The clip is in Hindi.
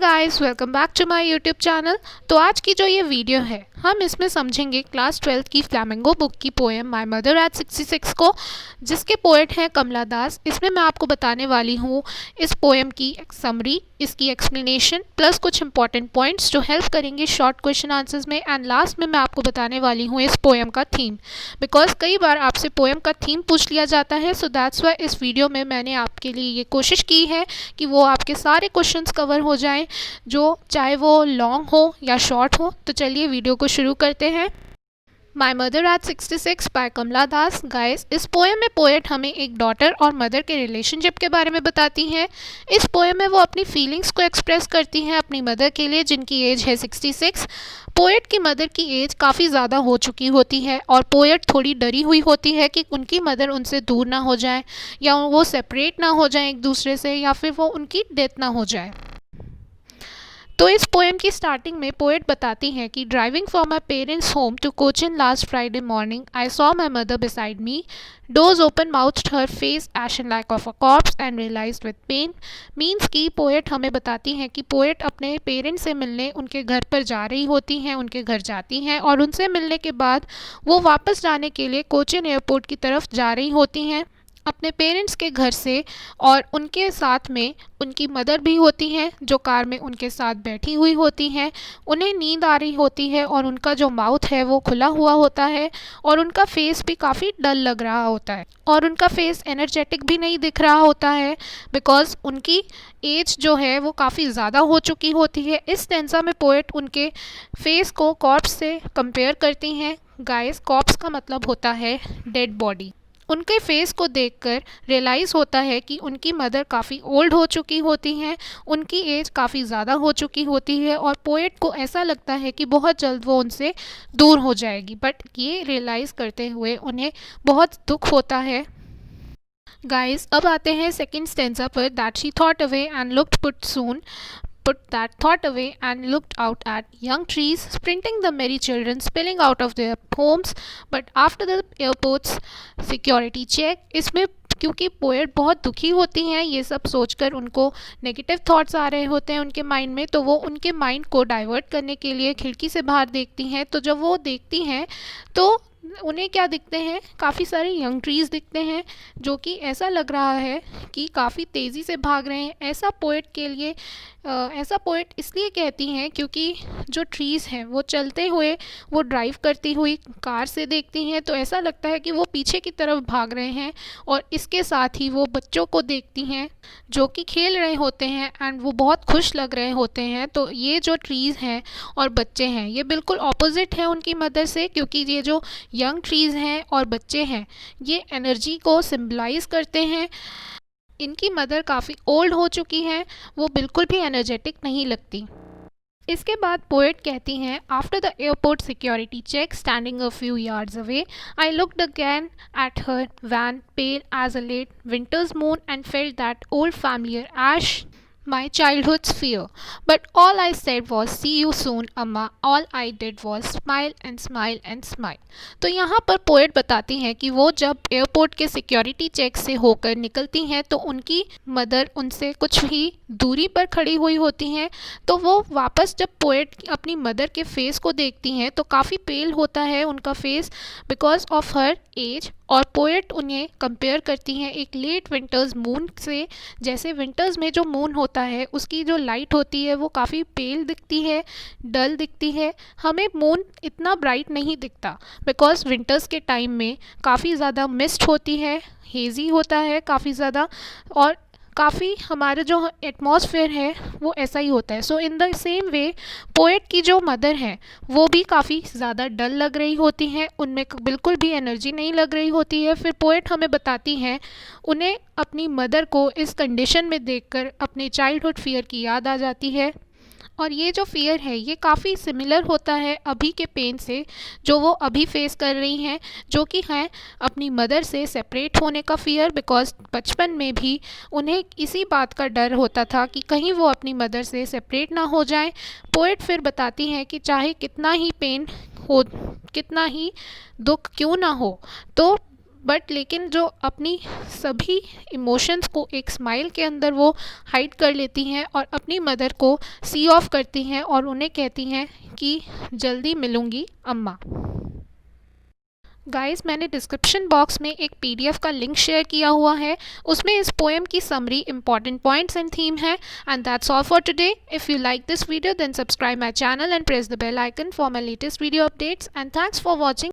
Guys, welcome back to my YouTube channel. तो आज की जो ये वीडियो है, हम इसमें समझेंगे क्लास 12th की फ्लैमिंगो बुक की पोएम माय मदर एट 66 को, जिसके पोएट हैं कमला दास। इसमें मैं आपको बताने वाली हूँ इस पोएम की एक समरी, इसकी एक्सप्लेनेशन प्लस कुछ इंपॉर्टेंट पॉइंट्स जो हेल्प करेंगे शॉर्ट क्वेश्चन आंसर्स में। एंड लास्ट में मैं आपको बताने वाली हूँ इस पोएम का थीम, बिकॉज कई बार आपसे पोएम का थीम पूछ लिया जाता है। सो दैट्स वाई इस वीडियो में मैंने आपके लिए ये कोशिश की है कि वो आपके सारे क्वेश्चंस कवर हो जाएं, जो चाहे वो लॉन्ग हो या शॉर्ट हो। तो चलिए वीडियो को शुरू करते हैं। My mother at 66 by Kamala Das. Guys, इस पोएम में पोएट हमें एक डॉटर और मदर के रिलेशनशिप के बारे में बताती हैं। इस पोएम में वो अपनी फीलिंग्स को एक्सप्रेस करती हैं अपनी मदर के लिए, जिनकी एज है 66। पोएट की मदर की एज काफ़ी ज़्यादा हो चुकी होती है और पोएट थोड़ी डरी हुई होती है कि उनकी मदर उनसे दूर ना हो जाए, या वो सेपरेट ना हो जाए एक दूसरे से, या फिर वो उनकी डेथ ना हो जाए। तो इस पोएम की स्टार्टिंग में पोएट बताती हैं कि driving from my parents home to Cochin last Friday morning I saw my mother beside me, doors open, mouth her face ashen like of a corpse and realised with pain. Means की पोएट हमें बताती हैं कि पोएट अपने पेरेंट्स से मिलने उनके घर पर जा रही होती हैं, उनके घर जाती हैं, और उनसे मिलने के बाद वो वापस जाने के लिए कोचिन एयरपोर्ट की तरफ जा रही होती हैं अपने पेरेंट्स के घर से, और उनके साथ में उनकी मदर भी होती हैं जो कार में उनके साथ बैठी हुई होती हैं। उन्हें नींद आ रही होती है और उनका जो माउथ है वो खुला हुआ होता है और उनका फेस भी काफ़ी डल लग रहा होता है और उनका फेस एनर्जेटिक भी नहीं दिख रहा होता है, बिकॉज उनकी एज जो है वो काफ़ी ज़्यादा हो चुकी होती है। इस टेंसा में पोएट उनके फेस को कॉर्प्स से कंपेयर करती हैं। गाइस, कॉर्प्स का मतलब होता है डेड बॉडी। उनके फेस को देखकर रियलाइज़ होता है कि उनकी मदर काफ़ी ओल्ड हो चुकी होती हैं, उनकी एज काफ़ी ज़्यादा हो चुकी होती है और पोएट को ऐसा लगता है कि बहुत जल्द वो उनसे दूर हो जाएगी। बट ये रियलाइज़ करते हुए उन्हें बहुत दुख होता है। गाइस, अब आते हैं सेकंड स्टेंजा पर। That she thought away and looked put that thought away and looked out at young trees sprinting, the merry children spilling out of their homes, but after the airport's security check। इसमें क्योंकि पोएट बहुत दुखी होती हैं, ये सब सोचकर उनको नेगेटिव थॉट्स आ रहे होते हैं उनके माइंड में, तो वो उनके माइंड को डाइवर्ट करने के लिए खिड़की से बाहर देखती हैं। तो जब वो देखती हैं तो उन्हें क्या दिखते हैं, काफ़ी सारे यंग ट्रीज़ दिखते हैं जो कि ऐसा लग रहा है कि काफ़ी तेज़ी से भाग रहे हैं। ऐसा पोएट के लिए ऐसा पोएट इसलिए कहती हैं क्योंकि जो ट्रीज़ हैं वो चलते हुए, वो ड्राइव करती हुई कार से देखती हैं तो ऐसा लगता है कि वो पीछे की तरफ भाग रहे हैं, और इसके साथ ही वो बच्चों को देखती हैं जो कि खेल रहे होते हैं एंड वो बहुत खुश लग रहे होते हैं। तो ये जो ट्रीज़ हैं और बच्चे हैं ये बिल्कुल ऑपोजिट है उनकी मदर से, क्योंकि ये जो यंग ट्रीज़ हैं और बच्चे हैं ये एनर्जी को सिम्बलाइज़ करते हैं। इनकी मदर काफ़ी ओल्ड हो चुकी हैं, वो बिल्कुल भी एनर्जेटिक नहीं लगती। इसके बाद पोएट कहती हैं, after the airport security check standing a few yards away I looked again at her wan pale as a late winter's moon and felt that old familiar ash my childhood's fear, but all I said was see you soon amma, all I did was smile and smile and smile। तो यहाँ पर पोएट बताती हैं कि वो जब एयरपोर्ट के सिक्योरिटी चेक से होकर निकलती हैं तो उनकी मदर उनसे कुछ ही दूरी पर खड़ी हुई होती हैं। तो वो वापस जब पोएट अपनी मदर के फेस को देखती हैं तो काफ़ी पेल होता है उनका face because of her age, और पोएट उन्हें कंपेयर करती हैं एक लेट विंटर्स मून से। जैसे विंटर्स में जो मून होता है उसकी जो लाइट होती है वो काफ़ी पेल दिखती है, डल दिखती है। हमें मून इतना ब्राइट नहीं दिखता बिकॉज विंटर्स के टाइम में काफ़ी ज़्यादा मिस्ट होती है, हेज़ी होता है काफ़ी ज़्यादा, और काफ़ी हमारा जो एटमॉस्फेयर है वो ऐसा ही होता है। So in the same way poet की जो मदर हैं वो भी काफ़ी ज़्यादा डल लग रही होती हैं, उनमें बिल्कुल भी एनर्जी नहीं लग रही होती है। फिर पोएट हमें बताती हैं उन्हें अपनी मदर को इस कंडीशन में देखकर अपने चाइल्डहुड फियर की याद आ जाती है, और ये जो फियर है ये काफ़ी सिमिलर होता है अभी के पेन से जो वो अभी फेस कर रही हैं, जो कि है अपनी मदर से सेपरेट होने का फियर, बिकॉज बचपन में भी उन्हें इसी बात का डर होता था कि कहीं वो अपनी मदर से सेपरेट ना हो जाएं। पोएट फिर बताती हैं कि चाहे कितना ही पेन हो, कितना ही दुख क्यों ना हो, तो बट लेकिन जो अपनी सभी इमोशंस को एक स्माइल के अंदर वो हाइड कर लेती हैं और अपनी मदर को सी ऑफ करती हैं और उन्हें कहती हैं कि जल्दी मिलूँगी अम्मा। गाइस, मैंने डिस्क्रिप्शन बॉक्स में एक पीडीएफ का लिंक शेयर किया हुआ है, उसमें इस पोएम की summary, important points and theme है। And that's all for today. If you like this video then subscribe my channel and press the bell icon for my latest video updates, and thanks for watching.